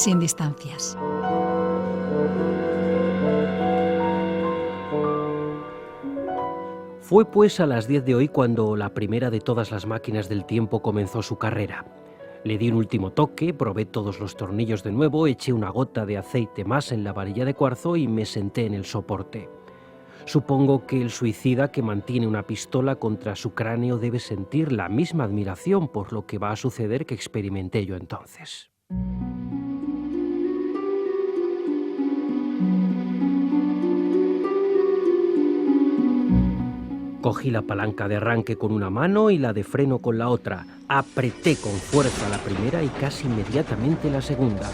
sin distancias. Fue pues a las 10 de hoy cuando la primera de todas las máquinas del tiempo comenzó su carrera. Le di un último toque, probé todos los tornillos de nuevo, eché una gota de aceite más en la varilla de cuarzo y me senté en el soporte. Supongo que el suicida que mantiene una pistola contra su cráneo debe sentir la misma admiración por lo que va a suceder que experimenté yo entonces. Cogí la palanca de arranque con una mano y la de freno con la otra. Apreté con fuerza la primera y casi inmediatamente la segunda.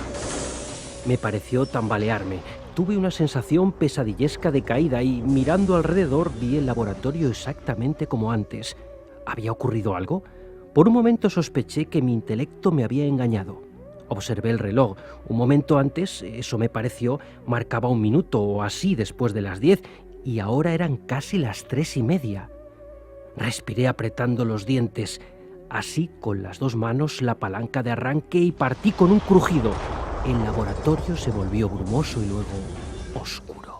Me pareció tambalearme. Tuve una sensación pesadillesca de caída y, mirando alrededor, vi el laboratorio exactamente como antes. ¿Había ocurrido algo? Por un momento sospeché que mi intelecto me había engañado. Observé el reloj. Un momento antes, eso me pareció, marcaba 1 minuto o así después de las 10, y ahora eran casi las 3:30. Respiré apretando los dientes. Así, con las 2 manos, la palanca de arranque y partí con un crujido. El laboratorio se volvió brumoso y luego oscuro.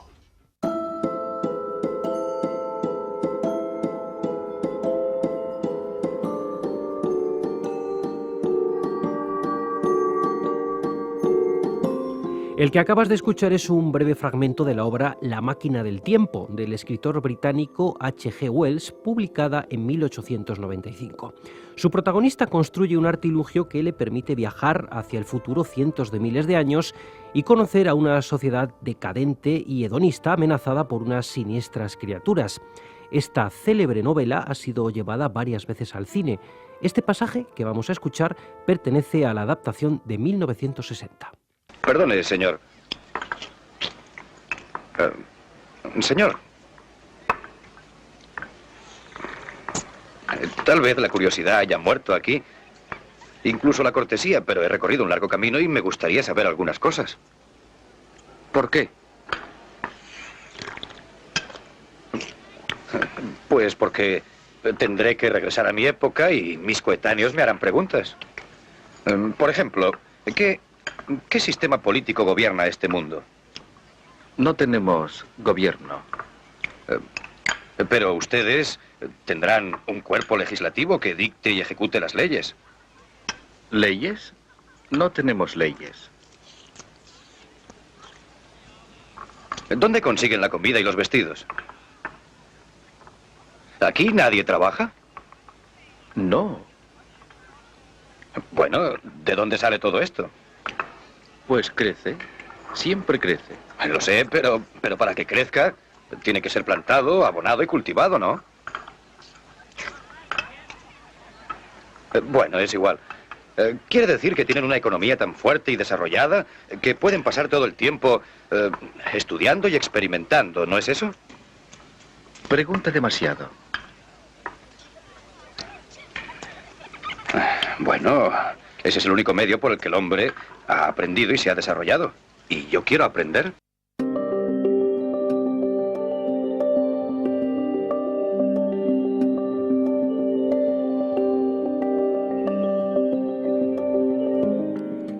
El que acabas de escuchar es un breve fragmento de la obra La máquina del tiempo, del escritor británico H.G. Wells, publicada en 1895. Su protagonista construye un artilugio que le permite viajar hacia el futuro cientos de miles de años y conocer a una sociedad decadente y hedonista amenazada por unas siniestras criaturas. Esta célebre novela ha sido llevada varias veces al cine. Este pasaje que vamos a escuchar pertenece a la adaptación de 1960. Perdone, señor. Señor. Tal vez la curiosidad haya muerto aquí. Incluso la cortesía, pero he recorrido un largo camino y me gustaría saber algunas cosas. ¿Por qué? Pues porque tendré que regresar a mi época y mis coetáneos me harán preguntas. Por ejemplo, ¿qué sistema político gobierna este mundo? No tenemos gobierno. Pero ustedes tendrán un cuerpo legislativo que dicte y ejecute las leyes. ¿Leyes? No tenemos leyes. ¿Dónde consiguen la comida y los vestidos? ¿Aquí nadie trabaja? No. Bueno, ¿de dónde sale todo esto? Pues crece. Siempre crece. Lo sé, pero para que crezca, tiene que ser plantado, abonado y cultivado, ¿no? Bueno, es igual. Quiere decir que tienen una economía tan fuerte y desarrollada que pueden pasar todo el tiempo estudiando y experimentando, ¿no es eso? Pregunta demasiado. Bueno, ese es el único medio por el que el hombre ha aprendido y se ha desarrollado. Y yo quiero aprender.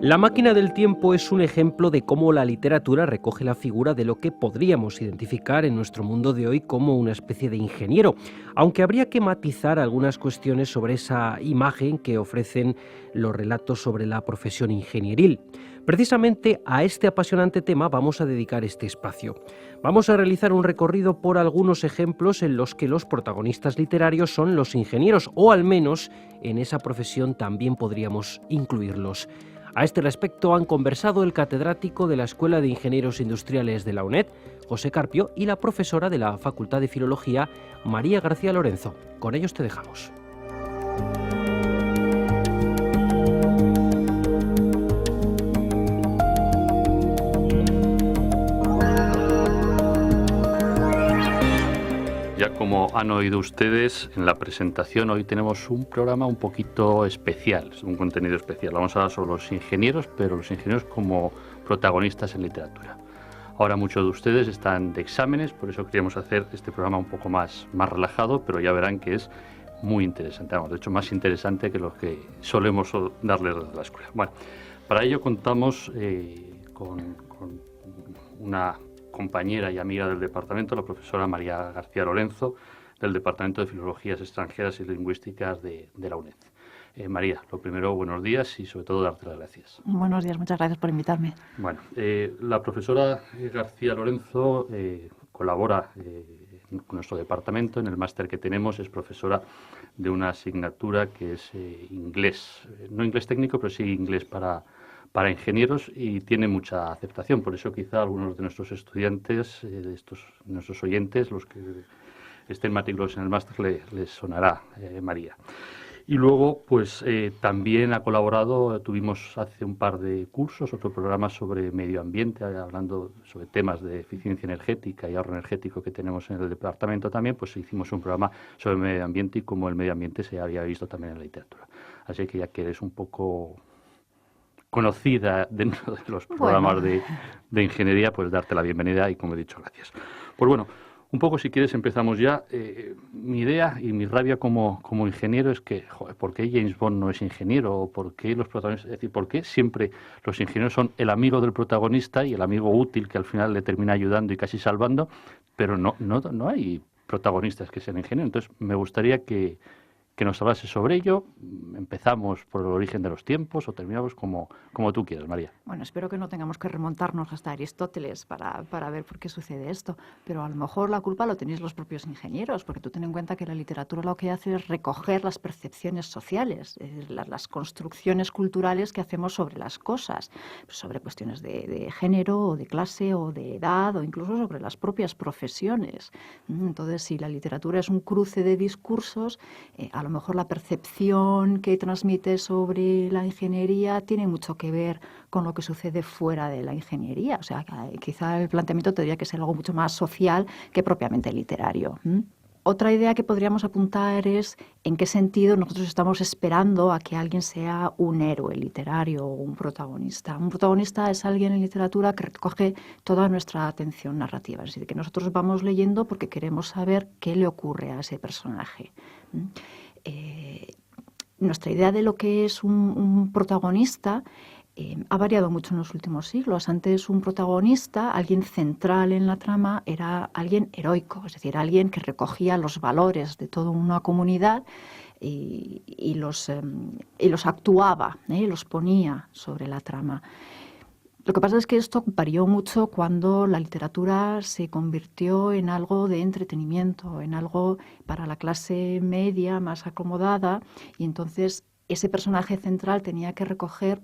La máquina del tiempo es un ejemplo de cómo la literatura recoge la figura de lo que podríamos identificar en nuestro mundo de hoy como una especie de ingeniero, aunque habría que matizar algunas cuestiones sobre esa imagen que ofrecen los relatos sobre la profesión ingenieril. Precisamente a este apasionante tema vamos a dedicar este espacio. Vamos a realizar un recorrido por algunos ejemplos en los que los protagonistas literarios son los ingenieros, o al menos en esa profesión también podríamos incluirlos. A este respecto han conversado el catedrático de la Escuela de Ingenieros Industriales de la UNED, José Carpio, y la profesora de la Facultad de Filología, María García Lorenzo. Con ellos te dejamos. Ya como han oído ustedes en la presentación, hoy tenemos un programa un poquito especial, un contenido especial. Vamos a hablar sobre los ingenieros, pero los ingenieros como protagonistas en literatura. Ahora muchos de ustedes están de exámenes, por eso queríamos hacer este programa un poco más relajado, pero ya verán que es muy interesante. Vamos, de hecho, más interesante que los que solemos darles desde la escuela. Bueno, Para ello contamos con una compañera y amiga del departamento, la profesora María García Lorenzo, del Departamento de Filologías Extranjeras y Lingüísticas de la UNED. María, lo primero, buenos días y sobre todo darte las gracias. Buenos días, muchas gracias por invitarme. Bueno, la profesora García Lorenzo colabora con nuestro departamento en el máster que tenemos, es profesora de una asignatura que es inglés, no inglés técnico, pero sí inglés para ingenieros, y tiene mucha aceptación. Por eso quizá algunos de nuestros estudiantes, nuestros oyentes, los que estén matriculados en el máster, les sonará María. Y luego, pues también ha colaborado, tuvimos hace un par de cursos, otro programa sobre medio ambiente, hablando sobre temas de eficiencia energética y ahorro energético que tenemos en el departamento también, pues hicimos un programa sobre medio ambiente y cómo el medio ambiente se había visto también en la literatura. Así que ya que eres un poco conocida dentro de los programas de ingeniería, pues darte la bienvenida y, como he dicho, gracias. Pues bueno, un poco, si quieres, empezamos ya. Mi idea y mi rabia como ingeniero es que, joder, ¿por qué James Bond no es ingeniero? ¿O por qué los protagonistas? Es decir, ¿por qué siempre los ingenieros son el amigo del protagonista y el amigo útil que al final le termina ayudando y casi salvando? Pero no hay protagonistas que sean ingenieros. Entonces, me gustaría que nos hablase sobre ello. Empezamos por el origen de los tiempos o terminamos como tú quieras, María. Bueno, espero que no tengamos que remontarnos hasta Aristóteles para ver por qué sucede esto, pero a lo mejor la culpa lo tenéis los propios ingenieros, porque tú ten en cuenta que la literatura lo que hace es recoger las percepciones sociales, las construcciones culturales que hacemos sobre las cosas, sobre cuestiones de género o de clase o de edad o incluso sobre las propias profesiones. Entonces, si la literatura es un cruce de discursos, a lo mejor la percepción que transmite sobre la ingeniería tiene mucho que ver con lo que sucede fuera de la ingeniería. O sea, quizá el planteamiento tendría que ser algo mucho más social que propiamente literario. Otra idea que podríamos apuntar es en qué sentido nosotros estamos esperando a que alguien sea un héroe literario o un protagonista. Un protagonista es alguien en literatura que recoge toda nuestra atención narrativa, es decir, que nosotros vamos leyendo porque queremos saber qué le ocurre a ese personaje. Nuestra idea de lo que es un protagonista ha variado mucho en los últimos siglos. Antes, un protagonista, alguien central en la trama, era alguien heroico, es decir, alguien que recogía los valores de toda una comunidad y los actuaba, los ponía sobre la trama. Lo que pasa es que esto varió mucho cuando la literatura se convirtió en algo de entretenimiento, en algo para la clase media más acomodada, y entonces ese personaje central tenía que recoger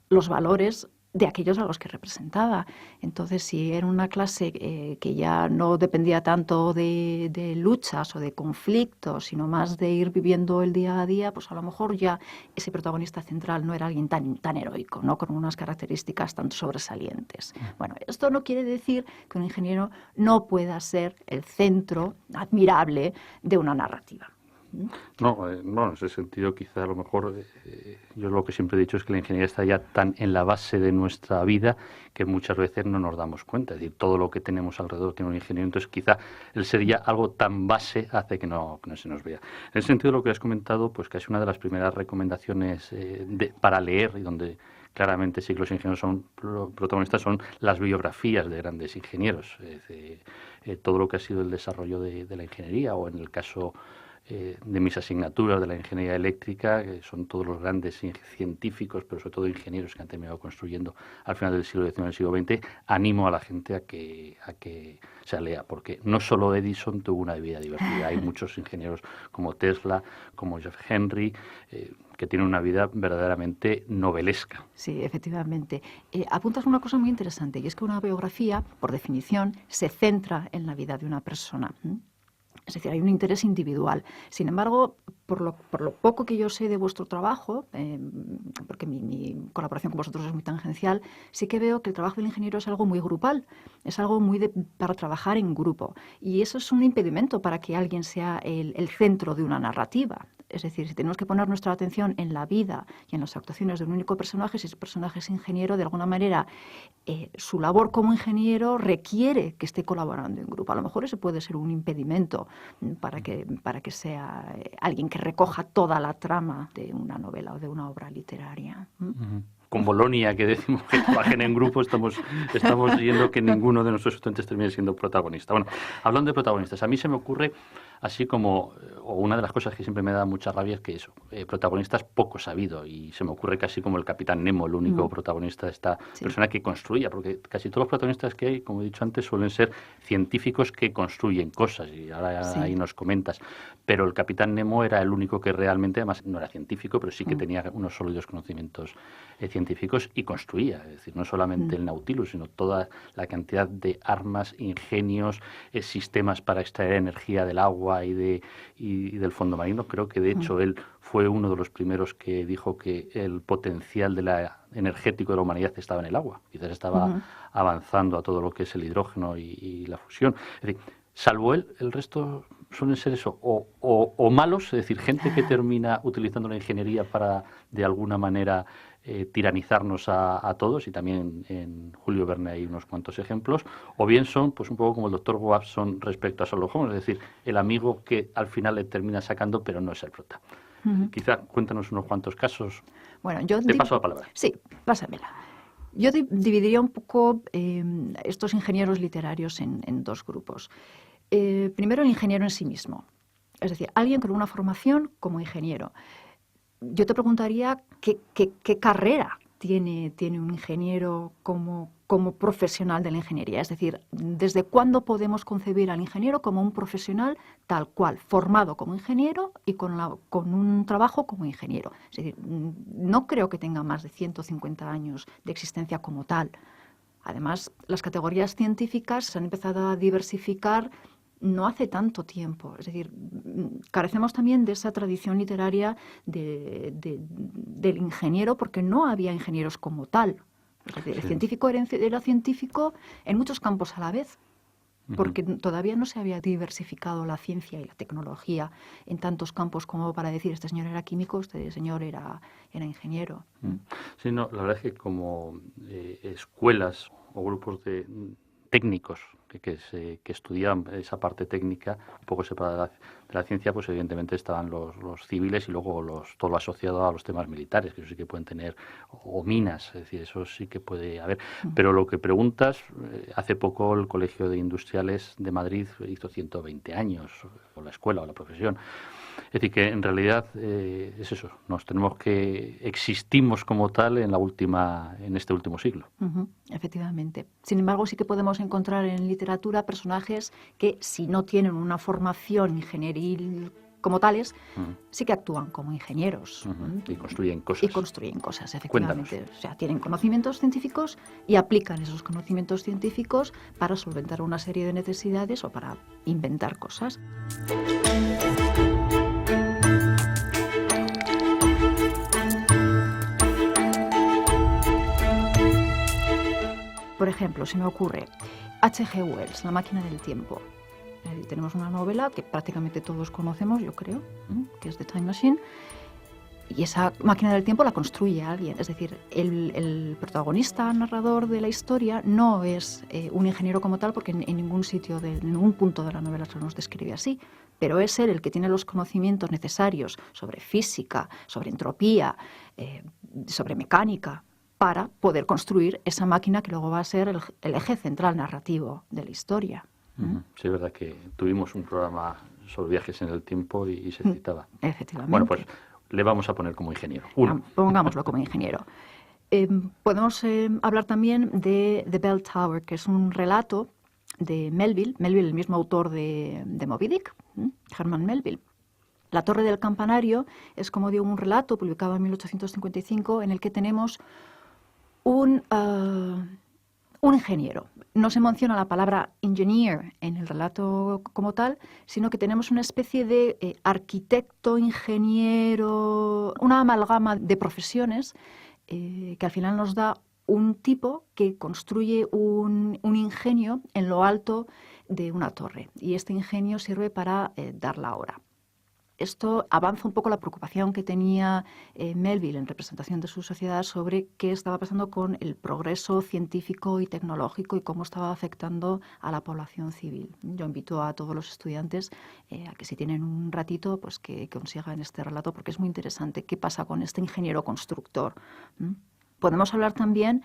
los valores de aquellos a los que representaba. Entonces, si era una clase que ya no dependía tanto de luchas o de conflictos, sino más de ir viviendo el día a día, pues a lo mejor ya ese protagonista central no era alguien tan heroico, ¿no? Con unas características tan sobresalientes. Bueno, esto no quiere decir que un ingeniero no pueda ser el centro admirable de una narrativa. No, bueno, en ese sentido quizá a lo mejor yo lo que siempre he dicho es que la ingeniería está ya tan en la base de nuestra vida que muchas veces no nos damos cuenta. Es decir, todo lo que tenemos alrededor tiene un ingeniero, entonces quizá el ser ya algo tan base hace que no se nos vea. En ese sentido, lo que has comentado, pues casi una de las primeras recomendaciones para leer y donde claramente sí que los ingenieros son protagonistas son las biografías de grandes ingenieros. Todo lo que ha sido el desarrollo de la ingeniería o en el caso de mis asignaturas de la ingeniería eléctrica, que son todos los grandes científicos, pero sobre todo ingenieros que han terminado construyendo al final del siglo XIX y del siglo XX, animo a la gente a que se lea, porque no solo Edison tuvo una vida divertida, hay muchos ingenieros como Tesla, como Jeff Henry, que tienen una vida verdaderamente novelesca. Sí, efectivamente. Apuntas una cosa muy interesante, y es que una biografía, por definición, se centra en la vida de una persona. Es decir, hay un interés individual. Sin embargo, por lo poco que yo sé de vuestro trabajo, porque mi colaboración con vosotros es muy tangencial, sí que veo que el trabajo del ingeniero es algo muy grupal, es algo muy para trabajar en grupo. Y eso es un impedimento para que alguien sea el centro de una narrativa. Es decir, si tenemos que poner nuestra atención en la vida y en las actuaciones de un único personaje, si ese personaje es ingeniero, de alguna manera su labor como ingeniero requiere que esté colaborando en grupo. A lo mejor ese puede ser un impedimento para que sea alguien que recoja toda la trama de una novela o de una obra literaria. con Bolonia, que decimos que trabajen en grupo, estamos viendo que ninguno de nuestros estudiantes termine siendo protagonista. Bueno, hablando de protagonistas, a mí se me ocurre así como, o una de las cosas que siempre me da mucha rabia es que eso, protagonistas poco sabido, y se me ocurre casi como el Capitán Nemo, el único protagonista de esta persona que construía, porque casi todos los protagonistas que hay, como he dicho antes, suelen ser científicos que construyen cosas, y ahora ahí nos comentas, pero el Capitán Nemo era el único que realmente, además no era científico, pero sí que tenía unos sólidos conocimientos científicos y construía, es decir, no solamente el Nautilus, sino toda la cantidad de armas, ingenios, sistemas para extraer energía del agua y del fondo marino. Creo que de hecho él fue uno de los primeros que dijo que el potencial energético de la humanidad estaba en el agua. Quizás estaba avanzando a todo lo que es el hidrógeno y la fusión. Es decir, salvo él, el resto suelen ser eso, o malos, es decir, gente que termina utilizando la ingeniería para, de alguna manera, tiranizarnos a todos, y también en Julio Verne hay unos cuantos ejemplos, o bien son pues un poco como el doctor Watson respecto a Sherlock Holmes, es decir, el amigo que al final le termina sacando, pero no es el prota. Quizá cuéntanos unos cuantos casos. Bueno, yo te paso la palabra. Sí, pásamela. Yo dividiría un poco estos ingenieros literarios en dos grupos. Primero, el ingeniero en sí mismo, es decir, alguien con una formación como ingeniero. Yo te preguntaría qué carrera tiene un ingeniero como profesional de la ingeniería. Es decir, ¿desde cuándo podemos concebir al ingeniero como un profesional tal cual, formado como ingeniero y con un trabajo como ingeniero? Es decir, no creo que tenga más de 150 años de existencia como tal. Además, las categorías científicas se han empezado a diversificar no hace tanto tiempo. Es decir, carecemos también de esa tradición literaria del ingeniero, porque no había ingenieros como tal. Es decir, el científico era científico en muchos campos a la vez, porque todavía no se había diversificado la ciencia y la tecnología en tantos campos como para decir este señor era químico, este señor era ingeniero. Sí, no, la verdad es que como escuelas o grupos de técnicos que estudiaban esa parte técnica un poco separada de la ciencia, pues evidentemente estaban los civiles y luego todo lo asociado a los temas militares, que eso sí que pueden tener, o minas, es decir, eso sí que puede haber. Pero lo que preguntas, hace poco el Colegio de Industriales de Madrid hizo 120 años, o la escuela o la profesión. Es decir, que en realidad es eso, existimos como tal en este último siglo. Efectivamente. Sin embargo, sí que podemos encontrar en literatura personajes que, si no tienen una formación ingenieril como tales, sí que actúan como ingenieros. Y construyen cosas. Y construyen cosas, efectivamente. Cuéntanos. O sea, tienen conocimientos científicos y aplican esos conocimientos científicos para solventar una serie de necesidades o para inventar cosas. Por ejemplo, se me ocurre H.G. Wells, La máquina del tiempo. Tenemos una novela que prácticamente todos conocemos, yo creo, que es The Time Machine, y esa máquina del tiempo la construye alguien. Es decir, el protagonista, narrador de la historia, no es un ingeniero como tal, porque en ningún sitio, en ningún punto de la novela se nos describe así, pero es él el que tiene los conocimientos necesarios sobre física, sobre entropía, sobre mecánica, para poder construir esa máquina que luego va a ser el eje central narrativo de la historia. Sí, es verdad que tuvimos un programa sobre viajes en el tiempo y se citaba. Efectivamente. Bueno, pues le vamos a poner como ingeniero. Pongámoslo como ingeniero. Podemos hablar también de The Bell Tower, que es un relato de Melville, el mismo autor de Moby Dick, Herman Melville. La Torre del Campanario es, como digo, un relato publicado en 1855 en el que tenemos un ingeniero. No se menciona la palabra engineer en el relato como tal, sino que tenemos una especie de arquitecto, ingeniero, una amalgama de profesiones que al final nos da un tipo que construye un ingenio en lo alto de una torre. Y este ingenio sirve para dar la hora. Esto avanza un poco la preocupación que tenía Melville en representación de su sociedad sobre qué estaba pasando con el progreso científico y tecnológico y cómo estaba afectando a la población civil. Yo invito a todos los estudiantes a que, si tienen un ratito, pues que consigan este relato, porque es muy interesante qué pasa con este ingeniero constructor. Podemos hablar también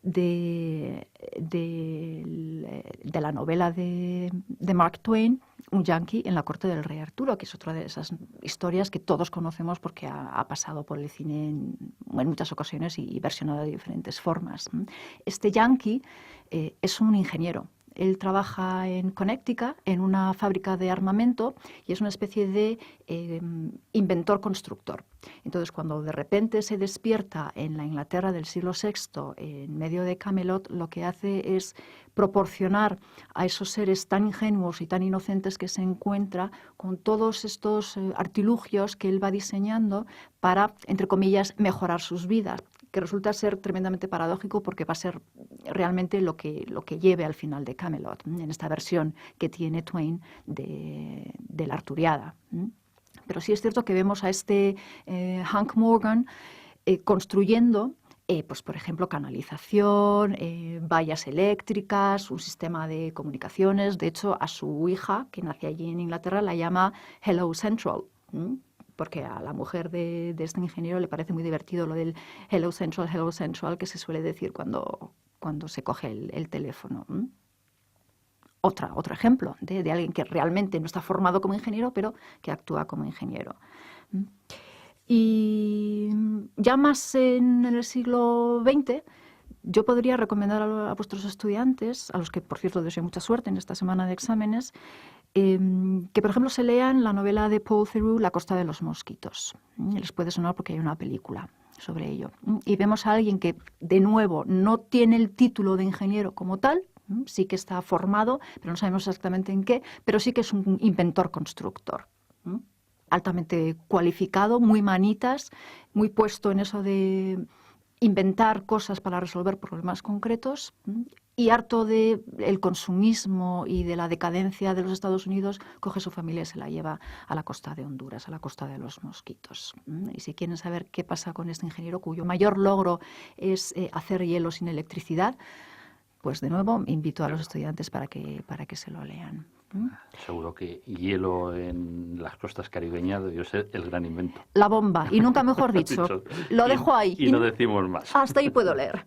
de la novela de Mark Twain, Un Yankee en la corte del rey Arturo, que es otra de esas historias que todos conocemos porque ha pasado por el cine en muchas ocasiones y versionado de diferentes formas. Este Yankee es un ingeniero. Él trabaja en Connecticut, en una fábrica de armamento, y es una especie de inventor-constructor. Entonces, cuando de repente se despierta en la Inglaterra del siglo VI, en medio de Camelot, lo que hace es proporcionar a esos seres tan ingenuos y tan inocentes que se encuentra con todos estos artilugios que él va diseñando para, entre comillas, mejorar sus vidas, que resulta ser tremendamente paradójico porque va a ser realmente lo que lleve al final de Camelot, en esta versión que tiene Twain de la Arturiada. Pero sí es cierto que vemos a este Hank Morgan construyendo, pues, por ejemplo, canalización, vallas eléctricas, un sistema de comunicaciones. De hecho, a su hija, que nace allí en Inglaterra, la llama Hello Central, porque a la mujer de este ingeniero le parece muy divertido lo del Hello Central, que se suele decir cuando se coge el teléfono. Otro ejemplo de alguien que realmente no está formado como ingeniero, pero que actúa como ingeniero. Y ya más en el siglo XX, yo podría recomendar a vuestros estudiantes, a los que, por cierto, deseo mucha suerte en esta semana de exámenes, que, por ejemplo, se lean la novela de Paul Theroux, La costa de los mosquitos. Les puede sonar porque hay una película sobre ello. Y vemos a alguien que, de nuevo, no tiene el título de ingeniero como tal, sí que está formado, pero no sabemos exactamente en qué, pero sí que es un inventor-constructor. Altamente cualificado, muy manitas, muy puesto en eso de inventar cosas para resolver problemas concretos, y harto del consumismo y de la decadencia de los Estados Unidos, coge su familia y se la lleva a la costa de Honduras, a la costa de los mosquitos. Y si quieren saber qué pasa con este ingeniero, cuyo mayor logro es hacer hielo sin electricidad, pues de nuevo invito a los estudiantes para que se lo lean. Seguro que hielo en las costas caribeñas debió ser el gran invento. La bomba, y nunca mejor dicho. Lo dejo ahí. Y no decimos más. Hasta ahí puedo leer.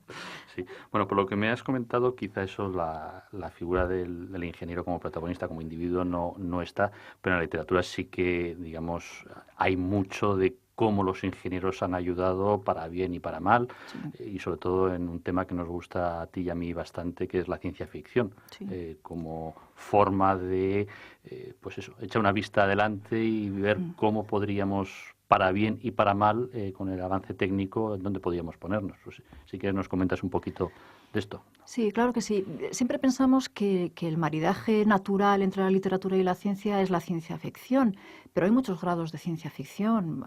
Sí. Bueno, por lo que me has comentado, quizá eso, la figura del ingeniero como protagonista, como individuo, no está, pero en la literatura sí que, digamos, hay mucho de cómo los ingenieros han ayudado para bien y para mal, sí. Y sobre todo en un tema que nos gusta a ti y a mí bastante, que es la ciencia ficción, sí. Como forma de, pues eso, echar una vista adelante y ver cómo podríamos, para bien y para mal, con el avance técnico, dónde podríamos ponernos. Pues, si quieres nos comentas un poquito de esto. Sí, claro que sí. Siempre pensamos que el maridaje natural entre la literatura y la ciencia es la ciencia ficción, pero hay muchos grados de ciencia ficción.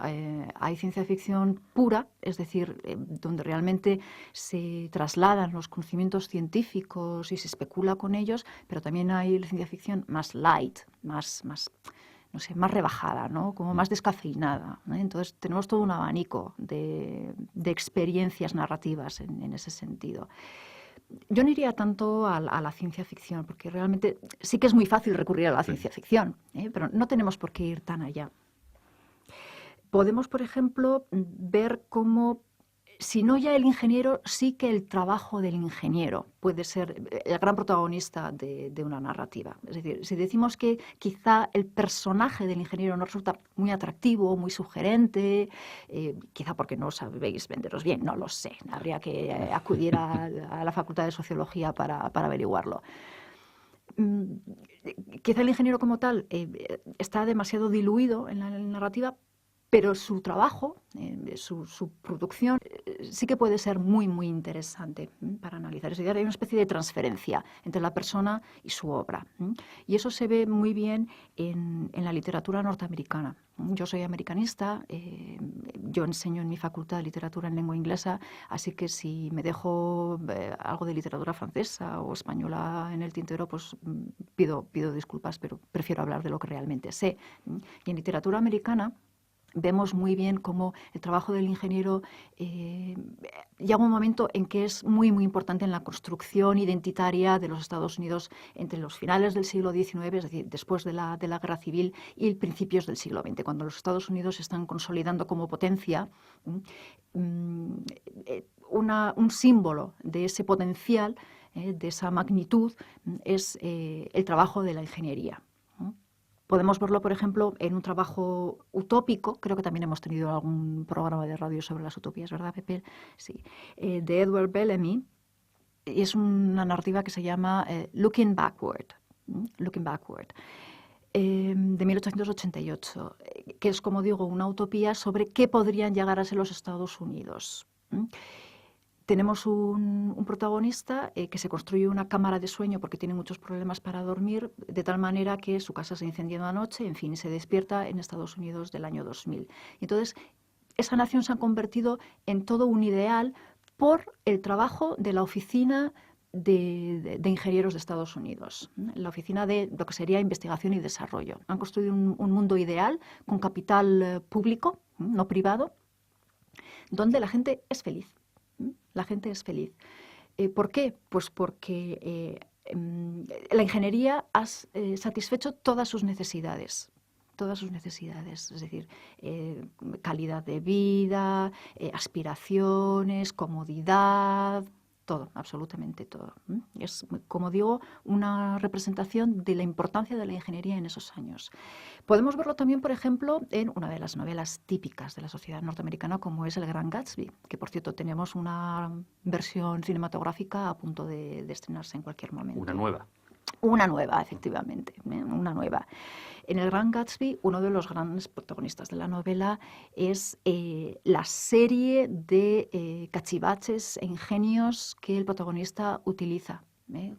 Hay ciencia ficción pura, es decir, donde realmente se trasladan los conocimientos científicos y se especula con ellos, pero también hay ciencia ficción más light, más no sé, más rebajada, ¿no? Como más descafeinada, ¿no? Entonces tenemos todo un abanico de experiencias narrativas en ese sentido. Yo no iría tanto a la ciencia ficción, porque realmente sí que es muy fácil recurrir a la ciencia ficción, pero no tenemos por qué ir tan allá. Podemos, por ejemplo, ver cómo, si no ya el ingeniero, sí que el trabajo del ingeniero puede ser el gran protagonista de una narrativa. Es decir, si decimos que quizá el personaje del ingeniero no resulta muy atractivo, muy sugerente, quizá porque no sabéis venderos bien, no lo sé. Habría que acudir a la Facultad de Sociología para averiguarlo. Quizá el ingeniero como tal está demasiado diluido en la narrativa, pero su trabajo, su producción, sí que puede ser muy, muy interesante para analizar. Es decir, hay una especie de transferencia entre la persona y su obra. Y eso se ve muy bien en la literatura norteamericana. Yo soy americanista, yo enseño en mi facultad de literatura en lengua inglesa, así que si me dejo algo de literatura francesa o española en el tintero, pues pido disculpas, pero prefiero hablar de lo que realmente sé. Y en literatura americana vemos muy bien cómo el trabajo del ingeniero llega un momento en que es muy, muy importante en la construcción identitaria de los Estados Unidos entre los finales del siglo XIX, es decir, después de la Guerra Civil, y principios del siglo XX, cuando los Estados Unidos se están consolidando como potencia. Un símbolo de ese potencial, de esa magnitud, es el trabajo de la ingeniería. Podemos verlo, por ejemplo, en un trabajo utópico. Creo que también hemos tenido algún programa de radio sobre las utopías, ¿verdad, Pepe? Sí. De Edward Bellamy. Es una narrativa que se llama Looking Backward. Looking Backward. De 1888, que es, como digo, una utopía sobre qué podrían llegar a ser los Estados Unidos. Tenemos un protagonista que se construye una cámara de sueño porque tiene muchos problemas para dormir, de tal manera que su casa se incendia una noche, en fin, se despierta en Estados Unidos del año 2000. Entonces, esa nación se ha convertido en todo un ideal por el trabajo de la oficina de ingenieros de Estados Unidos, la oficina de lo que sería investigación y desarrollo. Han construido un mundo ideal con capital público, no privado, donde la gente es feliz. La gente es feliz. ¿Por qué? Pues porque la ingeniería ha satisfecho todas sus necesidades. Todas sus necesidades, es decir, calidad de vida, aspiraciones, comodidad, todo, absolutamente todo. Es, como digo, una representación de la importancia de la ingeniería en esos años. Podemos verlo también, por ejemplo, en una de las novelas típicas de la sociedad norteamericana, como es El Gran Gatsby, que, por cierto, tenemos una versión cinematográfica a punto de estrenarse en cualquier momento. Una nueva. Una nueva, efectivamente, una nueva. En El Gran Gatsby, uno de los grandes protagonistas de la novela es la serie de cachivaches e ingenios que el protagonista utiliza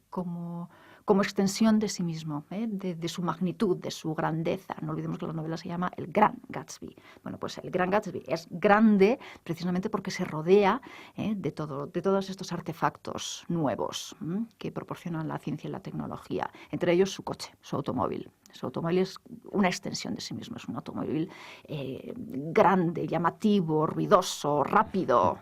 como extensión de sí mismo, de su magnitud, de su grandeza. No olvidemos que la novela se llama El Gran Gatsby. Bueno, pues El Gran Gatsby es grande precisamente porque se rodea de todos estos artefactos nuevos que proporcionan la ciencia y la tecnología, entre ellos su coche, su automóvil. Su automóvil es una extensión de sí mismo, es un automóvil grande, llamativo, ruidoso, rápido.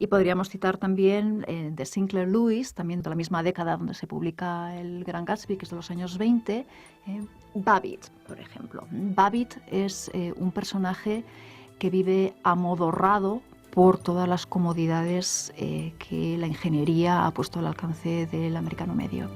Y podríamos citar también de Sinclair Lewis, también de la misma década donde se publica El Gran Gatsby, que es de los años 20, Babbitt, por ejemplo. Babbitt es un personaje que vive amodorrado por todas las comodidades que la ingeniería ha puesto al alcance del americano medio.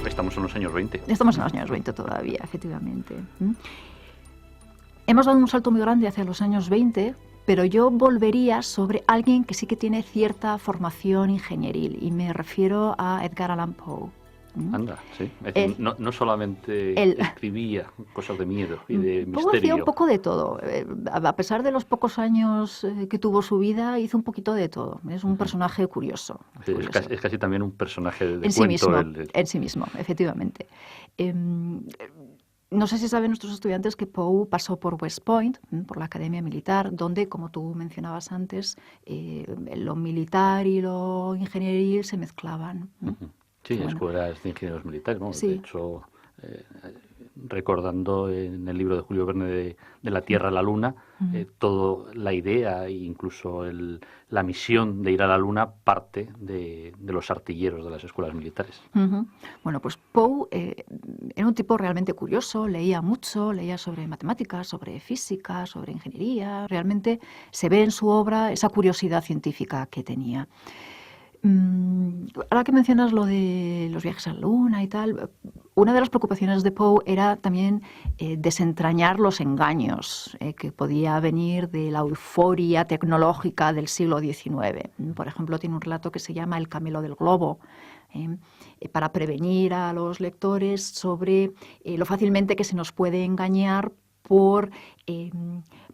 Estamos en los años 20. Estamos en los años 20 todavía, efectivamente. Hemos dado un salto muy grande hacia los años 20, pero yo volvería sobre alguien que sí que tiene cierta formación ingenieril, y me refiero a Edgar Allan Poe. Anda, sí. Es decir, no solamente escribía cosas de miedo y de Poe misterio. hacía un poco de todo. A pesar de los pocos años que tuvo su vida, hizo un poquito de todo. Es un personaje curioso. Sí, es casi también un personaje de en cuento. Sí mismo, en sí mismo, efectivamente. No sé si saben nuestros estudiantes que Poe pasó por West Point, por la Academia Militar, donde, como tú mencionabas antes, lo militar y lo ingenieril se mezclaban. Sí, bueno. Escuelas de ingenieros militares. ¿No? Sí. De hecho, recordando en el libro de Julio Verne de La Tierra a la Luna, toda la idea e incluso la misión de ir a la Luna parte de los artilleros de las escuelas militares. Bueno, pues Poe era un tipo realmente curioso, leía mucho, leía sobre matemáticas, sobre física, sobre ingeniería. Realmente se ve en su obra esa curiosidad científica que tenía. Ahora que mencionas lo de los viajes a la Luna y tal, una de las preocupaciones de Poe era también desentrañar los engaños que podía venir de la euforia tecnológica del siglo XIX. Por ejemplo, tiene un relato que se llama El camelo del globo, para prevenir a los lectores sobre lo fácilmente que se nos puede engañar por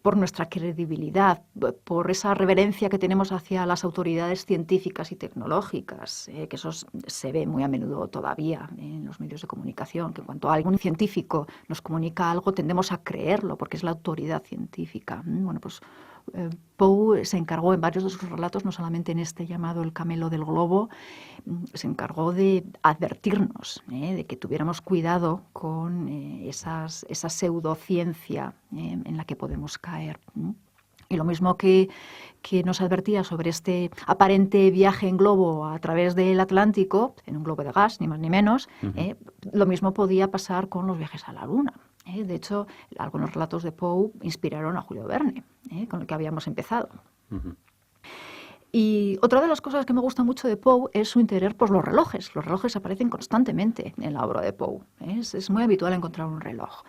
por nuestra credibilidad, por esa reverencia que tenemos hacia las autoridades científicas y tecnológicas, que eso se ve muy a menudo todavía en los medios de comunicación, que cuando algún científico nos comunica algo tendemos a creerlo porque es la autoridad científica. Bueno, pues Poe se encargó en varios de sus relatos, no solamente en este llamado El camelo del globo, se encargó de advertirnos, de que tuviéramos cuidado con esa pseudociencia en la que podemos caer. Y lo mismo que nos advertía sobre este aparente viaje en globo a través del Atlántico, en un globo de gas, ni más ni menos, lo mismo podía pasar con los viajes a la Luna. De hecho, algunos relatos de Poe inspiraron a Julio Verne, con el que habíamos empezado. Y otra de las cosas que me gusta mucho de Poe es su interés por los relojes. Los relojes aparecen constantemente en la obra de Poe. Es muy habitual encontrar un reloj.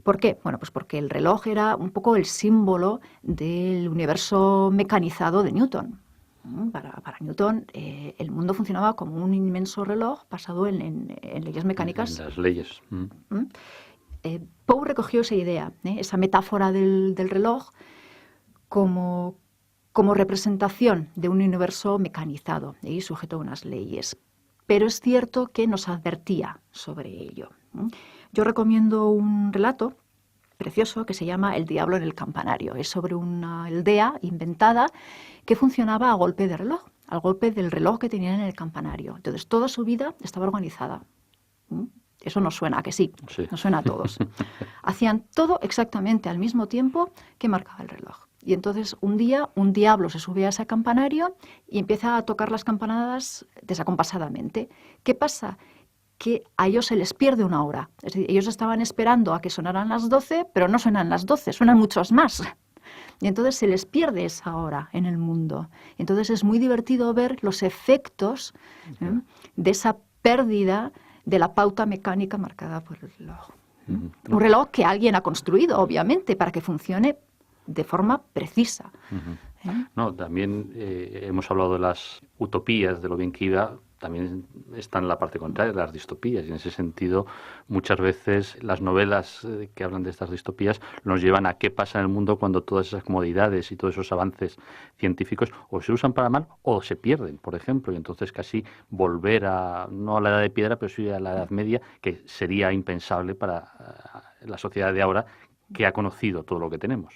¿Por qué? Bueno, pues porque el reloj era un poco el símbolo del universo mecanizado de Newton. Para Newton, el mundo funcionaba como un inmenso reloj basado en leyes mecánicas. En las leyes. Poe recogió esa idea, esa metáfora del reloj como representación de un universo mecanizado y sujeto a unas leyes. Pero es cierto que nos advertía sobre ello. Yo recomiendo un relato precioso que se llama El diablo en el campanario. Es sobre una aldea inventada que funcionaba a golpe de reloj, al golpe del reloj que tenían en el campanario. Entonces, toda su vida estaba organizada. Eso nos suena, ¿a que sí? Sí. Nos suena a todos. Hacían todo exactamente al mismo tiempo que marcaba el reloj. Y entonces un día un diablo se sube a ese campanario y empieza a tocar las campanadas desacompasadamente. ¿Qué pasa? Que a ellos se les pierde una hora. Es decir, ellos estaban esperando a que sonaran las 12, pero no suenan las 12, suenan muchos más. Y entonces se les pierde esa hora en el mundo. Entonces es muy divertido ver los efectos de esa pérdida de la pauta mecánica marcada por el reloj. Un reloj que alguien ha construido, obviamente, para que funcione de forma precisa. No, también hemos hablado de las utopías, de lo bien que iba. También está en la parte contraria, las distopías, y en ese sentido muchas veces las novelas que hablan de estas distopías nos llevan a qué pasa en el mundo cuando todas esas comodidades y todos esos avances científicos o se usan para mal o se pierden, por ejemplo, y entonces casi volver no a la edad de piedra, pero sí a la Edad Media, que sería impensable para la sociedad de ahora, que ha conocido todo lo que tenemos.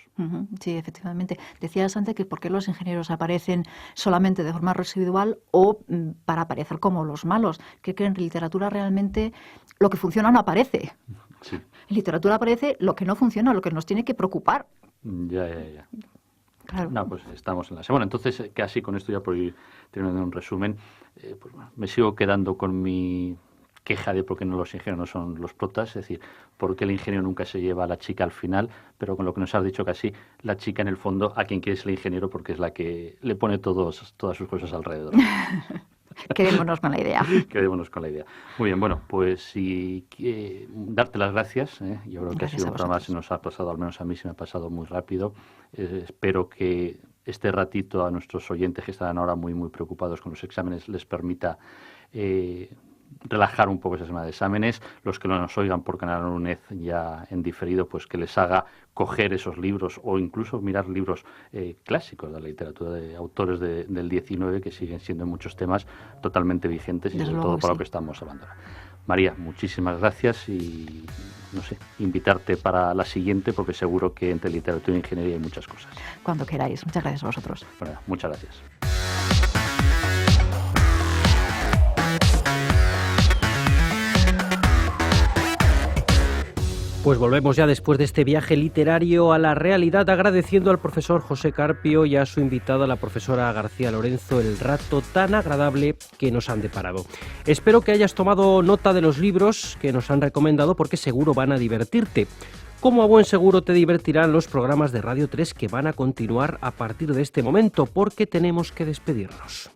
Sí, efectivamente. Decías antes que por qué los ingenieros aparecen solamente de forma residual o para aparecer como los malos. Creo que en literatura realmente lo que funciona no aparece. Sí. En literatura aparece lo que no funciona, lo que nos tiene que preocupar. Ya. Claro. No, pues estamos en la semana. Entonces, casi con esto ya por ir terminando un resumen, pues bueno, me sigo quedando con mi queja de por qué no los ingenieros no son los protas, es decir, por qué el ingeniero nunca se lleva a la chica al final, pero con lo que nos has dicho casi, la chica en el fondo a quien quiere ser el ingeniero porque es la que le pone todas sus cosas alrededor. Quedémonos con la idea. Quedémonos con la idea. Muy bien, bueno, pues darte las gracias. Yo creo que ha sido un programa, se nos ha pasado, al menos a mí se me ha pasado muy rápido. Espero que este ratito a nuestros oyentes que están ahora muy, muy preocupados con los exámenes les permita relajar un poco esa semana de exámenes. Los que no nos oigan por Canal UNED ya en diferido, pues que les haga coger esos libros o incluso mirar libros clásicos de la literatura de autores del 19 que siguen siendo en muchos temas totalmente vigentes y sobre todo para lo que estamos hablando ahora. María, muchísimas gracias y no sé, invitarte para la siguiente porque seguro que entre literatura e ingeniería hay muchas cosas. Cuando queráis. Muchas gracias a vosotros. Bueno, muchas gracias. Pues volvemos ya después de este viaje literario a la realidad, agradeciendo al profesor José Carpio y a su invitada, la profesora García Lorenzo, el rato tan agradable que nos han deparado. Espero que hayas tomado nota de los libros que nos han recomendado porque seguro van a divertirte. Como a buen seguro te divertirán los programas de Radio 3 que van a continuar a partir de este momento porque tenemos que despedirnos.